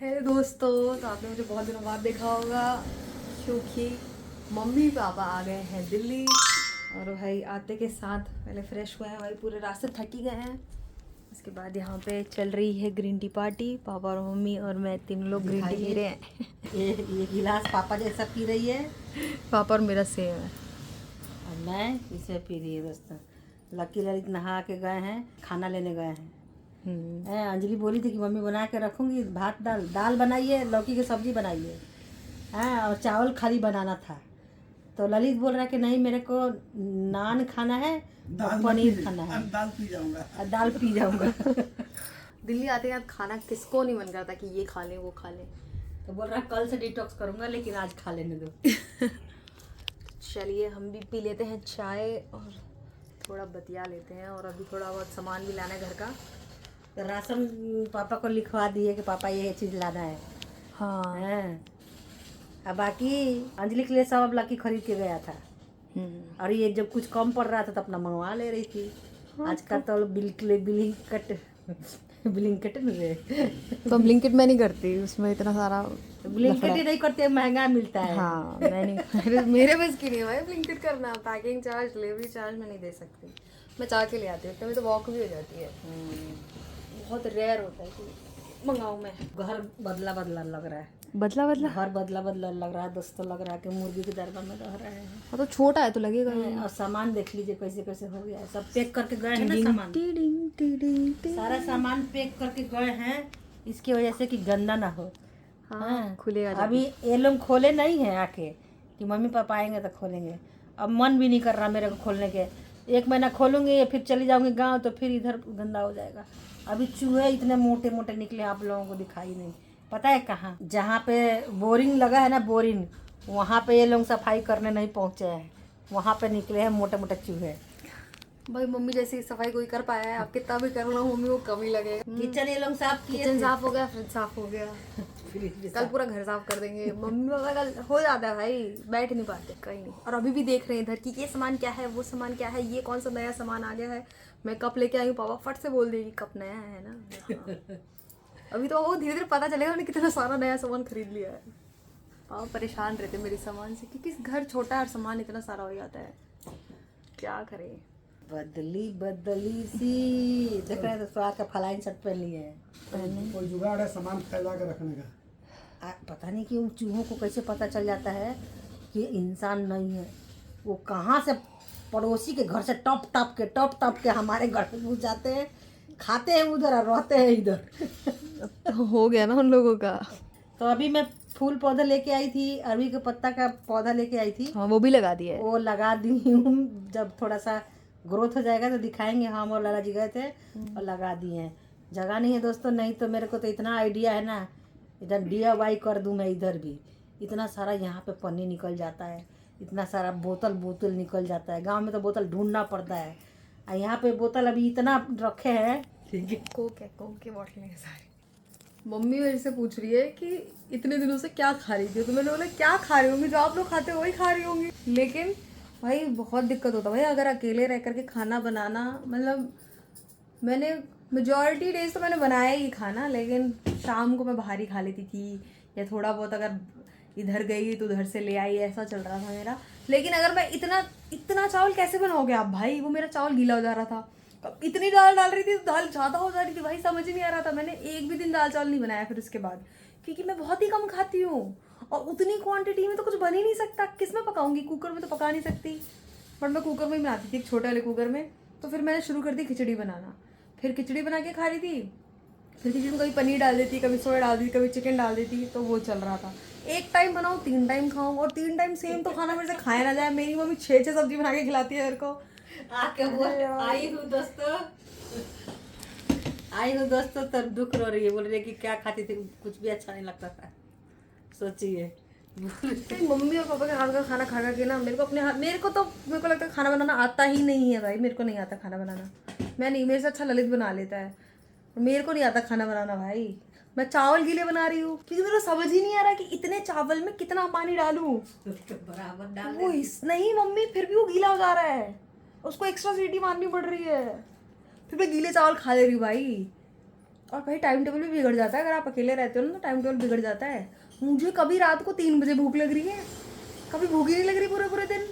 Hello दोस्तों, तो आपने मुझे बहुत दिनों बाद देखा होगा क्योंकि मम्मी पापा आ गए हैं दिल्ली। और भाई आते के साथ पहले फ्रेश हुए हैं, भाई पूरे रास्ते थकी गए हैं। उसके बाद यहाँ पे चल रही है ग्रीन टी पार्टी। पापा और मम्मी और मैं तीनों लोग ग्रीन टी पी रहे हैं। ये गिलास पापा जैसा पी रही है पापा और मेरा सेम है। और मैं इसे पी रही है। दोस्तों लकी ललित नहा के गए हैं, खाना लेने गए हैं। अंजलि बोली थी कि मम्मी बना के रखूंगी, भात दाल दाल बनाइए, लौकी की सब्जी बनाइए, हाँ, और चावल खाली बनाना था। तो ललित बोल रहा है कि नहीं, मेरे को नान खाना है और पनीर खाना है, दाल पी जाऊंगा दिल्ली आते हैं खाना किसको नहीं मन करता कि ये खा लें वो खा लें। तो बोल रहा है कल से डिटॉक्स करूंगा, लेकिन आज खा लेने दो। चलिए हम भी पी लेते हैं चाय और थोड़ा बतिया लेते हैं। और अभी थोड़ा बहुत सामान भी लाना है घर का। तो राशन पापा को लिखवा दिए कि पापा ये चीज़ लाना है। हाँ। हैं। अब बाकी अंजलि के लिए सब अब लकी खरीद के गया था। और ये जब कुछ कम पड़ रहा था तो अपना मंगवा ले रही थी। हाँ, आजकल तो ब्लिंकिट मिले। तो ब्लिंकिट मैं नहीं करती, उसमें इतना सारा ब्लिंकिट ही नहीं करते, महंगा मिलता है। हाँ मैं नहीं मेरे बस की नहीं है भाई ब्लिंकिट करना। पैकिंग चार्ज, डिलीवरी चार्ज मैं नहीं दे सकती। मैं चाह के ले आती हूँ, तभी तो वॉक भी हो जाती है। बहुत रेयर होता है कि मंगाऊँ मैं। घर बदला बदला लग रहा है, बदला बदला। घर बदला बदला लग रहा है दोस्तों। लग रहा है कि मुर्गी के दरबार में रह रहे हैं। हाँ तो छोटा है तो लगेगा ही। और सामान देख लीजिए कैसे कैसे हो गया है। सब पैक करके गए हैं ना सामान, सारा सामान पैक करके गए हैं इसकी वजह से कि गंदा ना हो। हाँ खुलेगा जब। अभी ये लोग खोले नहीं है आके कि मम्मी पापा आएंगे तो खोलेंगे। अब मन भी नहीं कर रहा मेरे को खोलने के। 1 महीना खोलूंगी फिर चली जाऊंगी गांव, तो फिर इधर गंदा हो जाएगा। अभी चूहे इतने मोटे मोटे निकले, आप लोगों को दिखाई नहीं। पता है कहाँ, जहाँ पे बोरिंग लगा है ना, बोरिंग, वहाँ पे ये लोग सफाई करने नहीं पहुँचे हैं। वहाँ पे निकले हैं मोटे मोटे चूहे। भाई मम्मी जैसी सफाई कोई कर पाया है, आप कितना भी कर लो मम्मी को कम ही लगेगा। किचन ये लोग साफ किए, किचन साफ हो गया, फ्रिज साफ हो गया, कल पूरा घर साफ कर देंगे। मम्मी पापा कल हो जाता है भाई, बैठ नहीं पाते कहीं नहीं। और अभी भी देख रहे हैं इधर कि ये सामान क्या है, वो सामान क्या है, ये कौन सा नया सामान आ गया है। मैं कप लेके आई हूँ, पापा फट से बोल देगी कप नया है ना। हाँ। अभी तो वो धीरे धीरे पता चलेगा उन्हें कितना सारा नया सामान खरीद लिया है। पापा परेशान रहते मेरे सामान से, क्योंकि घर छोटा है और सामान इतना सारा हो जाता है, क्या करें। बदली बदली सी देख रहे हैं। तो का फलाइन शर्ट पहन लिए हैं। कोई जुगाड़ है सामान फैला के रखने का। पता नहीं कि उन चूहों को कैसे पता चल जाता है कि इंसान नहीं है। वो कहाँ से पड़ोसी के घर से टॉप टॉप के हमारे घर पे घुस जाते हैं, खाते हैं उधर और रहते हैं इधर। तो हो गया ना उन लोगों का। तो अभी मैं फूल पौधा लेके आई थी, अरवी के पत्ता का पौधा लेके आई थी। हाँ वो भी लगा दिया है। वो लगा दी हूँ, जब थोड़ा सा ग्रोथ हो जाएगा तो दिखाएंगे। हम और लाला जी गए थे और लगा दिए हैं। जगह नहीं है दोस्तों, नहीं तो मेरे को तो इतना आइडिया है ना, इधर DIY कर दूं मैं। इधर भी इतना सारा यहाँ पे पन्नी निकल जाता है, इतना सारा बोतल निकल जाता है। गांव में तो बोतल ढूंढना पड़ता है, और यहाँ पे बोतल अभी इतना रखे हैं। ठीक है, कोक के बॉटल है सारी। मम्मी मेरे से पूछ रही है कि इतने दिनों से क्या खा रही थी, तो मैंने बोला क्या खा रही होंगी, जो आप लोग खाते हो वही खा रही होंगी। लेकिन भाई बहुत दिक्कत होता है भाई अगर अकेले रह करके खाना बनाना। मतलब मैंने मेजॉरिटी डेज तो मैंने बनाया ही खाना, लेकिन शाम को मैं बाहर ही खा लेती थी, या थोड़ा बहुत अगर इधर गई तो उधर से ले आई, ऐसा चल रहा था मेरा। लेकिन अगर मैं इतना चावल कैसे बनाओगे आप भाई, वो मेरा चावल गीला हो जा रहा था। इतनी दाल डाल रही थी तो दाल ज़्यादा हो जा रही थी भाई, समझ ही नहीं आ रहा था। मैंने एक भी दिन दाल चावल नहीं बनाया फिर उसके बाद, क्योंकि मैं बहुत ही कम खाती हूँ और उतनी क्वांटिटी में तो कुछ बन ही नहीं सकता। किस में पकाऊंगी, कुकर में तो पका नहीं सकती। बट मैं कुकर में ही बनाती थी, एक छोटे वाले कुकर में। तो फिर मैंने शुरू कर दी खिचड़ी बनाना। फिर खिचड़ी बना के खा रही थी। फिर खिचड़ी में कभी पनीर डाल देती, कभी सोया डाल देती, कभी चिकन डाल देती, तो वो चल रहा था। एक टाइम बनाऊँ 3 टाइम खाऊँ, और 3 टाइम सेम तो खाना मेरे से खाया ना जाए। मेरी मम्मी 6 सब्जी बना के खिलाती है मेरे को। आई हूँ दोस्तों तो दुख रो रही है, बोल रही है कि क्या खाती थी, कुछ भी अच्छा नहीं लगता था। सोचिए। मम्मी और पापा के हाथ का खाना खा के ना मेरे को लगता है खाना बनाना आता ही नहीं है भाई। मेरे को नहीं आता खाना बनाना, मैं नहीं, मेरे से अच्छा ललित बना लेता है। मेरे को नहीं आता खाना बनाना भाई। मैं चावल गीले बना रही हूँ क्योंकि मेरे को समझ ही नहीं आ रहा कि इतने चावल में कितना पानी डालूं। बराबर डाल वो नहीं मम्मी, फिर भी वो गीला हो जा रहा है, उसको एक्स्ट्रा सीटी मारनी पड़ रही है, फिर मैं गीले चावल खा ले रही हूँ भाई। और भाई टाइम टेबल भी बिगड़ जाता है, अगर आप अकेले रहते हो ना तो टाइम टेबल बिगड़ जाता है। मुझे कभी रात को 3 बजे भूख लग रही है, कभी भूख ही नहीं लग रही पूरे पूरे दिन।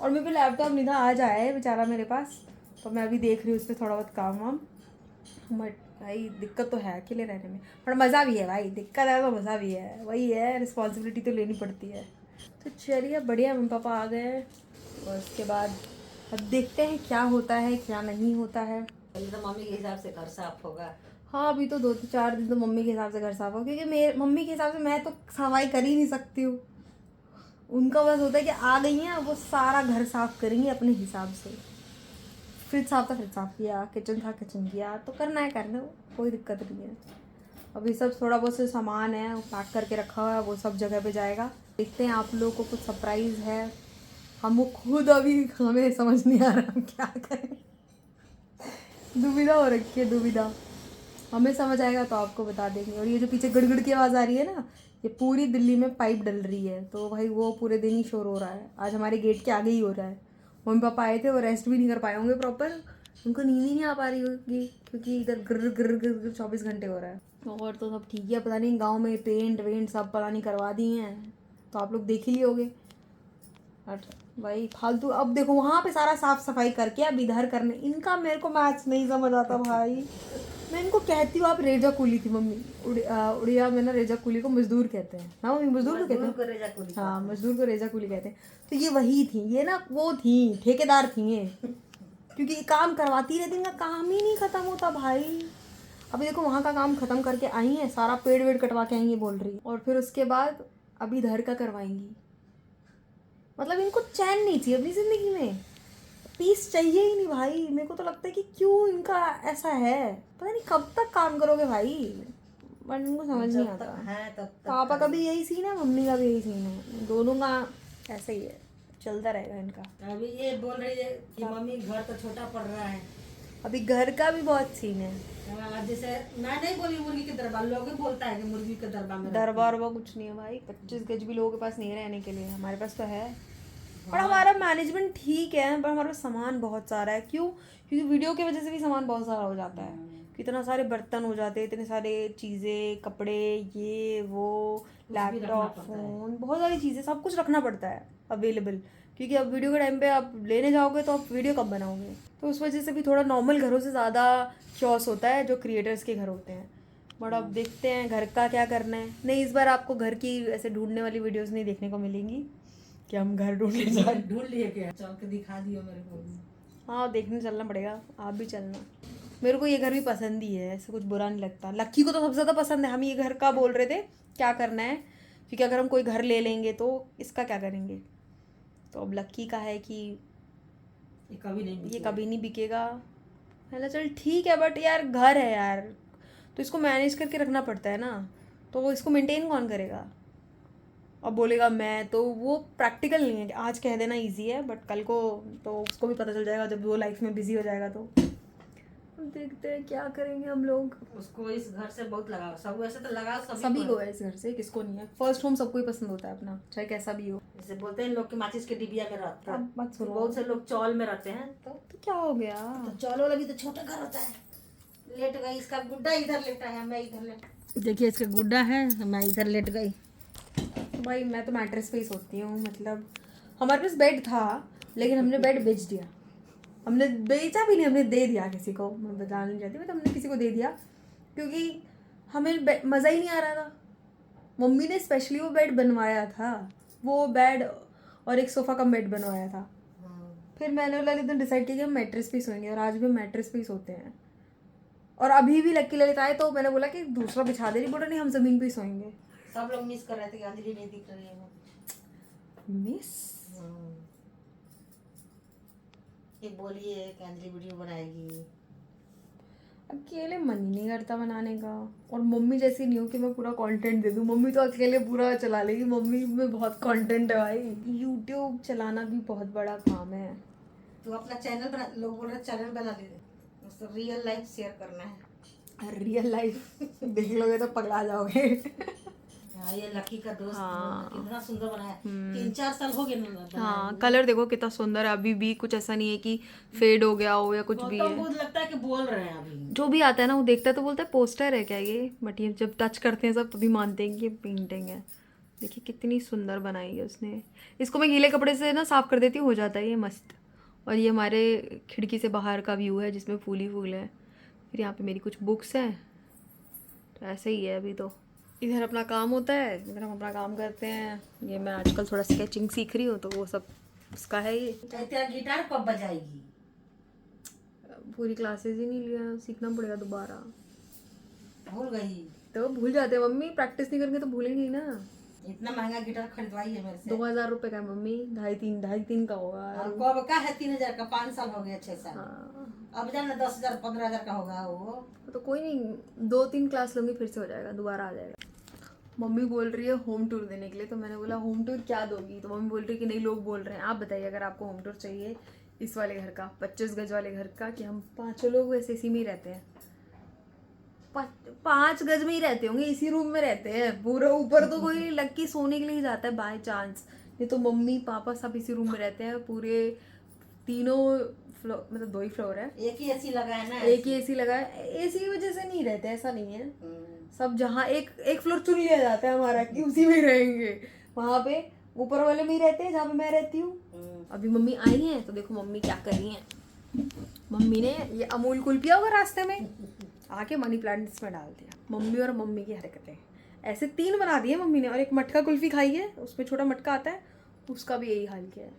और मेरे पे लैपटॉप नहीं था, आज आया है बेचारा मेरे पास, तो मैं अभी देख रही हूँ उस पर थोड़ा बहुत काम वाम। बट भाई दिक्कत तो है अकेले रहने में, पर मज़ा भी है भाई। दिक्कत है तो मज़ा भी है, वही है, रिस्पॉन्सिबिलिटी तो लेनी पड़ती है। तो चलिए बढ़िया, मम्मी पापा आ गए हैं और उसके बाद अब देखते हैं क्या होता है क्या नहीं होता है। पहले तो मम्मी के हिसाब से घर साफ होगा। हाँ अभी तो 2-4 दिन तो मम्मी के हिसाब से घर साफ हो, क्योंकि मेरे मम्मी के हिसाब से मैं तो सफाई कर ही नहीं सकती हूँ। उनका बस होता है कि आ गई हैं वो सारा घर साफ करेंगे अपने हिसाब से। फ्रिज साफ था फ्रिज साफ किया, किचन था किचन किया, तो करना है करने, कोई दिक्कत नहीं है। अभी सब थोड़ा बहुत से सामान है वो पैक करके रखा हुआ है, वो सब जगह पे जाएगा। देखते हैं, आप लोगों को कुछ सरप्राइज़ है। हम खुद अभी हमें समझ नहीं आ रहा हम क्या करें, दुविधा हो रखी है, दुविधा। हमें समझ आएगा तो आपको बता देंगे। और ये जो पीछे गड़गड़ की आवाज़ आ रही है ना, ये पूरी दिल्ली में पाइप डल रही है, तो भाई वो पूरे दिन ही शोर हो रहा है। आज हमारे गेट के आगे ही हो रहा है। मम्मी पापा आए थे, वो रेस्ट भी नहीं कर पाए होंगे प्रॉपर, उनको नींद ही नहीं आ पा रही होगी, क्योंकि इधर गिर गिर गिर 24 घंटे हो रहा है। और तो सब ठीक है, पता नहीं गाँव में पेंट वेंट सब पता नहीं करवा दिए हैं, तो आप लोग देख ही लिए होगे। भाई फालतू, अब देखो वहाँ पे सारा साफ सफाई करके अब इधर करने, इनका मेरे को मैच नहीं समझ आता भाई। मैं इनको कहती हूँ आप रेजा कुली थी मम्मी, उड़िया में ना रेजा कुली को मजदूर कहते हैं ना मम्मी, मजदूर को कहते हैं, हाँ मजदूर को रेजा कुली कहते हैं। तो ये वही थी, ये ना वो थी ठेकेदार थी ये, क्योंकि काम करवाती रहती, इनका काम ही नहीं खत्म होता भाई। अभी देखो वहाँ का काम खत्म करके आई हैं, सारा पेड़ वेड़ कटवा के आई है बोल रही, और फिर उसके बाद अभी इधर का करवाएंगी। मतलब इनको चैन नहीं चाहिए अपनी ज़िंदगी में, पीस चाहिए ही नहीं भाई। मेरे को तो लगता है कि क्यों इनका ऐसा है, पता नहीं कब तक काम करोगे भाई, बट इनको समझ नहीं आता है तब पापा का भी यही सीन है, मम्मी का भी यही सीन है, दोनों का ऐसा ही है, चलता रहेगा इनका। अभी ये बोल रही है कि मम्मी घर तो छोटा पड़ रहा है। अभी घर का भी बहुत सीन है। जैसे मैं नहीं बोली मुर्गी के दरबार, लोग ही बोलता है कि मुर्गी के दरबार में दरबार वो कुछ नहीं है भाई, 25 गज भी लोगों के पास नहीं है रहने के लिए, हमारे पास तो है। पर हमारा मैनेजमेंट ठीक है, पर हमारे पास सामान बहुत सारा है। क्यों? क्योंकि वीडियो की वजह से भी सामान बहुत सारा हो जाता है, इतना सारे बर्तन हो जाते हैं, इतने सारे चीज़ें, कपड़े, ये वो, लैपटॉप, फ़ोन, बहुत सारी चीज़ें, सब कुछ रखना पड़ता है अवेलेबल, क्योंकि अब वीडियो के टाइम पे आप लेने जाओगे तो आप वीडियो कब बनाओगे। तो उस वजह से भी थोड़ा नॉर्मल घरों से ज़्यादा चॉस होता है जो क्रिएटर्स के घर होते हैं। बट अब देखते हैं घर का क्या करना है। नहीं, इस बार आपको घर की ऐसे ढूंढने वाली वीडियोस नहीं देखने को मिलेंगी कि हम घर ढूंढने जाए। ढूंढ लिए क्या, चल के दिखा दियो मेरे को। हाँ देखने चलना पड़ेगा, आप भी चलना। मेरे को ये घर भी पसंद ही है, ऐसे कुछ बुरा नहीं लगता। लक्की को तो सबसे ज़्यादा पसंद है। हम ये घर का बोल रहे थे क्या करना है, क्योंकि अगर हम कोई घर ले लेंगे तो इसका क्या करेंगे। तो अब लक्की का है कि ये कभी नहीं बिकेगा। पहले चल ठीक है, बट यार घर है यार, तो इसको मैनेज करके रखना पड़ता है ना, तो वो इसको मेंटेन कौन करेगा। अब बोलेगा मैं, तो वो प्रैक्टिकल नहीं है। आज कह देना इजी है, बट कल को तो उसको भी पता चल जाएगा जब वो लाइफ में बिजी हो जाएगा। तो देखते हैं क्या करेंगे हम लोग। उसको इस घर से बहुत लगाव, सब वैसे तो लगाव सभी को है इस घर से, किसको नहीं है। फर्स्ट होम सबको ही पसंद होता है अपना, चाहे कैसा भी हो। जैसे बोलते हैं लोग कि माचिस के डिबिया में रहता है, अब मत सुनो। बहुत से लोग चौल में रहते हैं, तो क्या हो गया। तो चौल वाला भी तो छोटा घर होता है। लेट गई, इसका गुड्डा इधर लेटा है, मैं इधर लेट, देखिए इसका गुड्डा है, मैं इधर लेट गई। भाई मैं तो मैट्रेस पे ही सोती हूँ। मतलब हमारे पास बेड था, लेकिन हमने बेड बेच दिया। हमने बेचा भी नहीं, हमने दे दिया किसी को। मैं बताना नहीं चाहती, बट हमने किसी को दे दिया, क्योंकि हमें मज़ा ही नहीं आ रहा था। मम्मी ने स्पेशली वो बेड बनवाया था, वो बेड और एक सोफ़ा कम बेड बनवाया था। फिर मैंने वाला दिन डिसाइड किया कि हम मैट्रेस पे ही सोएंगे, और आज भी हम मैट्रेस पे ही सोते हैं। और अभी भी लक्की ललित आए तो मैंने बोला कि दूसरा बिछा दे रही, बोला नहीं हम ज़मीन पे ही सोएंगे। सब लोग मिस कर रहे थे कि अंजलि नहीं दिख रही है। मिस ये बोलिए कि अंजलि वीडियो बनाएगी, अकेले मन ही नहीं करता बनाने का। और मम्मी जैसी नहीं हो कि मैं पूरा कंटेंट दे दूँ। मम्मी तो अकेले पूरा चला लेगी, मम्मी में बहुत कंटेंट है भाई। यूट्यूब चलाना भी बहुत बड़ा काम है। तो अपना चैनल बना, लोग बोल रहे चैनल बना दे, उसको रियल लाइफ शेयर करना है। रियल लाइफ देख लोगे तो पगला जाओगे। हाँ, ये लकी का दोस्त कितना सुंदर बनाया। 3-4 साल हो गए ना। हाँ कलर देखो कितना सुंदर है, अभी भी कुछ ऐसा नहीं है कि फेड हो गया हो या कुछ भी गौतम है। बुद्ध लगता है कि बोल रहे हैं अभी। जो भी आता है ना वो देखता है तो बोलता है पोस्टर है क्या ये, बट ये जब टच करते हैं सब तभी मानते हैं कि ये पेंटिंग है। देखिए कितनी सुंदर बनाई है उसने। इसको मैं गीले कपड़े से ना साफ कर देती हूँ, हो जाता है ये मस्त। और ये हमारे खिड़की से बाहर का व्यू है जिसमें फूल ही फूल है। फिर यहाँ पे मेरी कुछ बुक्स हैं, तो ऐसे ही है अभी तो। इधर अपना काम होता है, इधर हम अपना काम करते हैं। ये मैं आजकल थोड़ा स्केचिंग सीख रही हूँ तो वो सब उसका है। ये तेरा गिटार कब बजाएगी? पूरी क्लासेस ही नहीं लिया, सीखना पड़ेगा दोबारा। भूल गई? तो भूल जाते हैं मम्मी, प्रैक्टिस नहीं करेंगे तो भूलेंगे ही ना। इतना महंगा गिटार खरीदवाई है मेरे से। 2000 रुपए का है मम्मी, 2.5-3 का होगा। और कब का है? 3000 का। 5 साल हो गए, 6 साल। हाँ अब जाना 10,000 15,000 का होगा वो। तो कोई नहीं, 2-3 क्लास लूंगी फिर से हो जाएगा, दोबारा आ जाएगा। मम्मी बोल रही है होम टूर देने के लिए, तो मैंने बोला होम टूर क्या दोगी? तो मम्मी बोल रही है कि नहीं, लोग बोल रहे हैं आप बताइए अगर आपको होम टूर चाहिए इस वाले घर का, 25 गज वाले घर का, कि हम 5 लोग वैसे इसी में ही रहते हैं। 5 गज में ही रहते होंगे, इसी रूम में रहते हैं पूरा। ऊपर तो कोई लड़की सोने के लिए ही जाता है बाय चांस, नहीं तो मम्मी पापा सब इसी रूम में रहते हैं पूरे। तीनों फ्लोर, मतलब 2 ही फ्लोर है, एक ही एसी लगा है ना। एक ही एसी लगा है। एसी की वजह से नहीं रहते, ऐसा नहीं है। सब जहाँ एक फ्लोर चुन लिया जाता है हमारा कि उसी में ही रहेंगे, वहाँ पे ऊपर वाले में ही रहते हैं जहाँ पे मैं रहती हूँ। अभी मम्मी आई हैं तो देखो मम्मी क्या कर रही हैं। मम्मी ने ये अमूल कुल पिया होगा रास्ते में, आके मनी प्लांट इसमें डाल दिया। मम्मी और मम्मी की हरकतें ऐसे 3 बना दिए मम्मी ने। और एक मटका कुल्फी खाई है, उसमें छोटा मटका आता है, उसका भी यही हाल किया है।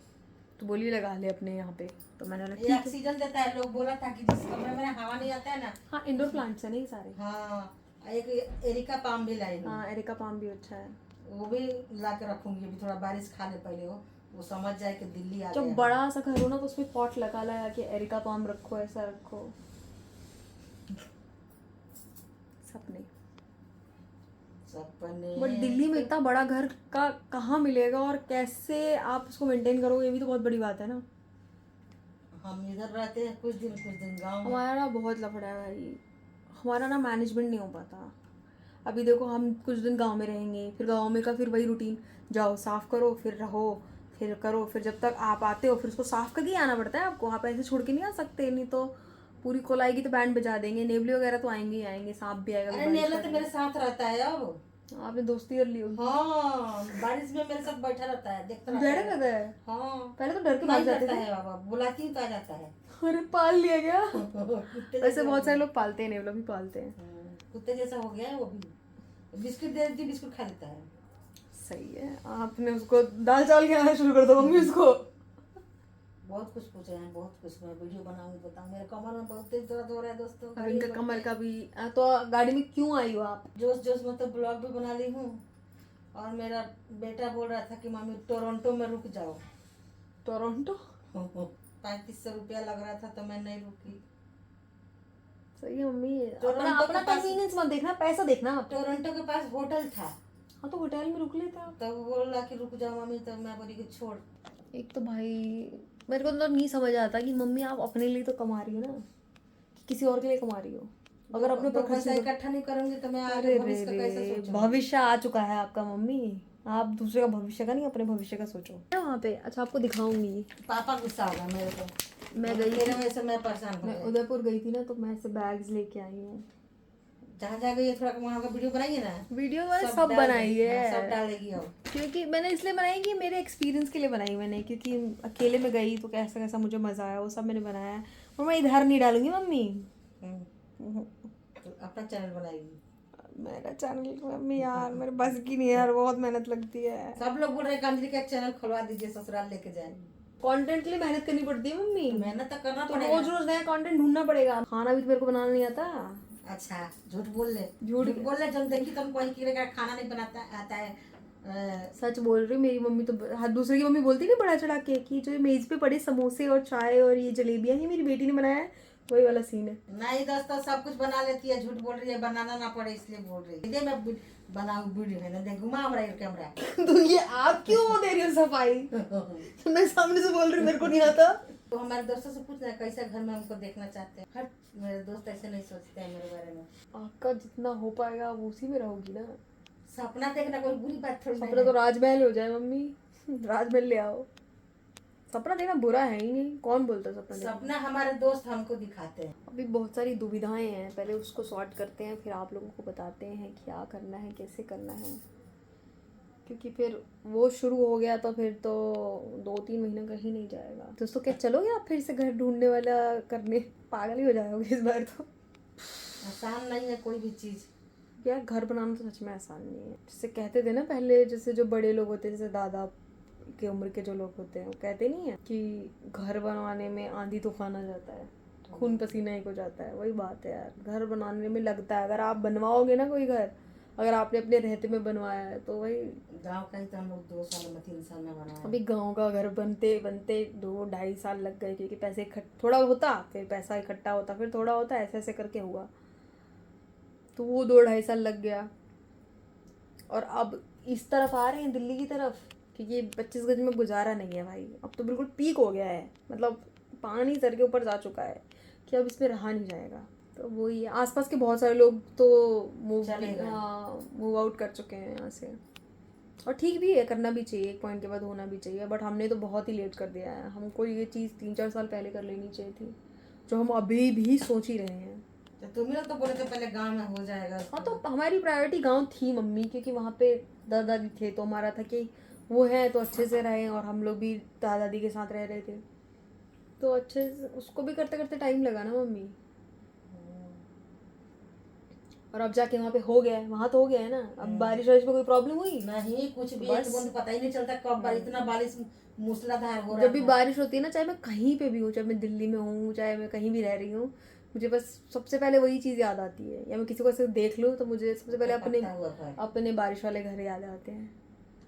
तो बोलिए लगा ले अपने यहाँ पे, तो मैंने बोला ये ठीक है। ऑक्सीजन देता है। लोग बोला था कि जिस कमरे में हवा नहीं आता है ना। हाँ इंडोर प्लांट्स है नहीं सारे। हाँ, एक एरिका पाम भी लाई हूँ। हाँ एरिका पाम भी अच्छा है। वो भी ला के रखूंगी। अभी थोड़ा बारिश खा ले पहले, वो समझ जाए कि दिल्ली आ जब गया। बड़ा सा घर हो ना तो उसमें पॉट लगा कि एरिका पाम रखो, ऐसा रखो। सपने सपने। बट दिल्ली में इतना बड़ा घर का कहाँ मिलेगा, और कैसे आप उसको मेंटेन करोगे, ये भी तो बहुत बड़ी बात है ना। हम इधर रहते हैं कुछ दिन गांव में। हमारा ना बहुत लफड़ा है भाई, हमारा ना मैनेजमेंट नहीं हो पाता। अभी देखो हम कुछ दिन गांव में रहेंगे, फिर गांव में का फिर वही रूटीन, जाओ साफ करो फिर रहो फिर करो, फिर जब तक आप आते हो फिर उसको साफ करके ही आना पड़ता है आपको। आप ऐसे छोड़ के नहीं आ सकते, नहीं तो पूरी कोल आएगी तो बैंड बजा देंगे। नेवली वगैरह तो आएंगे ही आएंगे, सांप भी आएगा। अरे नेवला तो मेरे साथ रहता है। अब आपने दोस्ती कर ली होगी। हाँ, बारिश में मेरे साथ बैठा रहता है, देखता रहता डर है। रहता है। हाँ, पहले तो डर के भाग जाते रहता थे। है बाबा, बुलाती हूँ तो आ जाता है। अरे पाल लिया गया। कुत्ते वैसे बहुत सारे लोग पालते हैं, नेवला भी पालते हैं। कुत्ते जैसा हो गया है वो भी। बिस्कुट दे देती, बिस्कुट खा लेता है। सही है, आपने उसको दाल चावल खिलाना शुरू कर दो मम्मी उसको। बहुत कुछ पूछे हैं, बहुत कुछ। मैं वीडियो बनाऊंगी, बताऊँ। मेरे कमर में बहुत तेज दर्द हो रहा है दोस्तों। अब इनका कमर का भी तो गाड़ी में क्यों आई हो आप? जोश जोश में तो ब्लॉग भी बना ली हूँ। और मेरा बेटा बोल रहा था कि मम्मी टोरंटो में रुक जाओ। टोरंटो? 3500 रुपया लग रहा था तो मैं नहीं रुकी। सही है मम्मी, टोरंटो अपना के पास- कन्वीनियंस मत देखना, पैसा देखना आप। टोरंटो के पास होटल था, हाँ तो होटल में रुक लेते आप। तो वो बोला कि रुक जाओ मम्मी, तो मैं बोली कि छोड़। एक तो भाई मेरे को तो नहीं समझ आता कि मम्मी आप अपने लिए तो कमा रही हो ना, कि किसी और के लिए कमा रही हो। अगर अपने ऊपर खर्च पैसा नहीं इकट्ठा नहीं करूंगी तो मैं अरे आगे रे भविष्य का कैसे रे, सोचूं? भविष्य आ चुका है आपका मम्मी, आप दूसरे का भविष्य का नहीं अपने भविष्य का सोचो। क्या वहाँ पे? अच्छा आपको दिखाऊंगी। पापा गुस्सा होगा मेरे को। मैं गई मेरे वजह से मैं परेशान हो मैं गई। उदयपुर गई थी ना, तो मैं ऐसे बैग्स लेके आई हूँ। जहाँ जा गई थोड़ा वहाँ का वीडियो बनाइए ना। वीडियो मैंने सब डाल बनाई देगी, है, सब डालेगी अब। क्योंकि मैंने इसलिए बनाई कि मेरे एक्सपीरियंस के लिए बनाई मैंने, क्योंकि अकेले में गई तो कैसा कैसा मुझे मज़ा आया वो सब मैंने बनाया है। और मैं इधर नहीं डालूंगी मम्मी। तो अपना चैनल बनाएगी। मेरा चैनल मम्मी यार मेरे बस की नहीं यार, बहुत मेहनत लगती है। सब लोग बोल रहे हैं अंजलि का एक चैनल खुलवा दीजिए, ससुराल लेके जाएंगे। कंटेंट के लिए मेहनत करनी पड़ती है मम्मी, मेहनत तो करना तो पड़ेगा। रोज रोज नया कंटेंट ढूंढना पड़ेगा। खाना भी तो मेरे को बनाना नहीं आता। अच्छा, झूठ बोल ले। झूठ बोल ले, जब देखी तुम कोई की खाना नहीं बनाता आता है। सच बोल रही, मेरी मम्मी तो हर दूसरे की मम्मी बोलती नहीं बड़ा चढ़ा के कि जो मेज पे पड़े समोसे और चाय और ये जलेबियां ही मेरी बेटी ने बनाया है, वही वाला सीन है। नहीं दोस्तों, सब कुछ बना लेती है। झूठ बोल रही है, बनाना ना पड़े इसलिए बोल रही है। मैं बनाऊ वीडियो है ना, देख घुमा हमारा कैमरा। तो ये आप क्यों वो दे रही हो सफाई? मैं सामने से बोल रही हूँ मेरे को नहीं आता। तो हमारे दोस्तों से पूछना है कैसे घर में हमको देखना चाहते हैं। हर मेरे दोस्त ऐसे नहीं सोचते हैं मेरे बारे में। आपका जितना हो पाएगा आप उसी में रहोगी ना। सपना देखना कोई बुरी बात थोड़ी सपना तो राजमहल हो जाए मम्मी, राजमहल ले आओ। सपना देखना बुरा है ही नहीं, कौन बोलता सपना देखना। सपना हमारे दोस्त हमको दिखाते हैं। अभी बहुत सारी दुविधाएं हैं, पहले उसको सॉर्ट करते हैं, फिर आप लोगों को बताते हैं क्या करना है, कैसे करना है। क्योंकि फिर वो शुरू हो गया तो फिर तो 2-3 महीना कहीं नहीं जाएगा। दोस्तों क्या चलोगे आप फिर से घर ढूंढने वाला करने? पागल ही हो जाओगे इस बार तो। आसान नहीं है कोई भी चीज। यार घर बनाना तो सच में आसान नहीं है। जैसे कहते थे ना पहले, जैसे जो बड़े लोग होते हैं, जैसे दादा के उम्र के जो लोग होते हैं, वो कहते नहीं है कि घर बनवाने में आंधी तूफान आ जाता है, खून पसीना एक हो जाता है। वही बात है यार, घर बनाने में लगता है। अगर आप बनवाओगे ना कोई घर, अगर आपने अपने रहते में बनवाया है तो वही। गाँव का ही तो हम लोग 2 साल में 3 साल में बनाए। अभी गांव का घर बनते बनते 2-2.5 साल लग गए, क्योंकि पैसे थोड़ा होता, फिर पैसा इकट्ठा होता, फिर थोड़ा होता, ऐसे ऐसे करके हुआ। तो वो 2-2.5 साल लग गया। और अब इस तरफ आ रहे हैं दिल्ली की तरफ, क्योंकि 25 गज में गुजारा नहीं है भाई। अब तो बिल्कुल पीक हो गया है, मतलब पानी सर के ऊपर जा चुका है कि अब इसमें रहा नहीं जाएगा। तो वही है, आसपास के बहुत सारे लोग तो मूव आउट कर चुके हैं यहाँ से। और ठीक भी है, करना भी चाहिए, एक पॉइंट के बाद होना भी चाहिए। बट हमने तो बहुत ही लेट कर दिया है। हमको ये चीज़ 3-4 साल पहले कर लेनी चाहिए थी, जो हम अभी भी सोच ही रहे हैं। तो तुम लोग तो बोले थे पहले गांव में हो जाएगा। हाँ, तो हमारी प्रायोरिटी गांव थी मम्मी, क्योंकि वहाँ पे दादा दादी थे, तो हमारा था कि वो है तो अच्छे से रहें, और हम लोग भी दादा दादी के साथ रह रहे थे, तो अच्छे से उसको भी करते करते टाइम लगा ना मम्मी। और अब जाके वहाँ पे हो गया है, वहाँ तो हो गया है ना। अब बारिश वारिश में कोई प्रॉब्लम हुई? नहीं, कुछ भी बस। एक बूंद पता ही नहीं चलता कब इतना बारिश मूसलाधार हो रहा जब भी था। बारिश होती है ना, चाहे मैं कहीं पे भी हूँ, चाहे मैं दिल्ली में हूँ, चाहे मैं कहीं भी रह रही हूँ, मुझे बस सबसे पहले वही चीज़ याद आती है। या मैं किसी को ऐसे देख लूँ तो मुझे सबसे पहले पता हुआ था। अपने बारिश वाले घर याद आते हैं।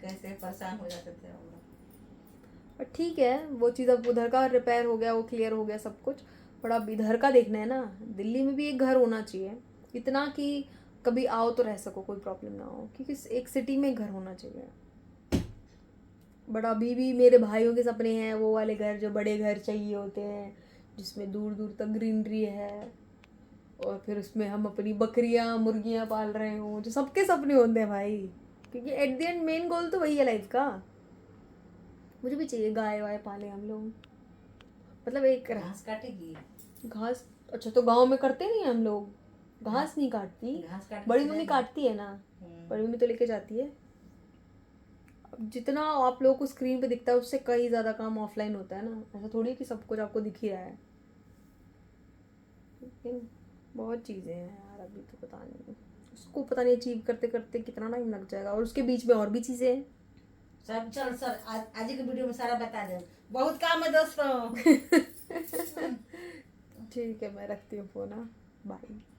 कैसे परेशान हो जाते थे हम लोग। पर ठीक है, वो चीज़ अब उधर का रिपेयर हो गया, वो क्लियर हो गया सब कुछ। पर अब इधर का देखना है ना, दिल्ली में भी एक घर होना चाहिए, इतना कि कभी आओ तो रह सको, कोई प्रॉब्लम ना हो, क्योंकि एक सिटी में घर होना चाहिए। बट अभी भी मेरे भाइयों के सपने हैं वो वाले घर, जो बड़े घर चाहिए होते हैं, जिसमें दूर दूर तक ग्रीनरी है, और फिर उसमें हम अपनी बकरियां मुर्गियां पाल रहे हों, जो सबके सपने होते हैं भाई। क्योंकि at the end main goal तो वही है लाइफ का। मुझे भी चाहिए गाय वाय पाले हम लोग, मतलब एक घास काटेगी। घास। अच्छा, तो गांव में करते नहीं हम लोग, घास नहीं काटती, घास काट बड़ी मम्मी काटती है ना, बड़ी मम्मी तो लेके जाती है। अब जितना आप लोगों को स्क्रीन पे दिखता है, उससे कई ज़्यादा काम ऑफलाइन होता है ना। ऐसा थोड़ी कि सब कुछ आपको दिख ही रहा है, लेकिन बहुत चीज़ें हैं यार। अभी तो पता नहीं, उसको पता नहीं अचीव करते करते कितना टाइम लग जाएगा, और उसके बीच में और भी चीज़ें हैं। सब चल सर आज के वीडियो में सारा बता दे, बहुत काम है दोस्तों। ठीक है, मैं रखती हूँ फ़ोन। बाय।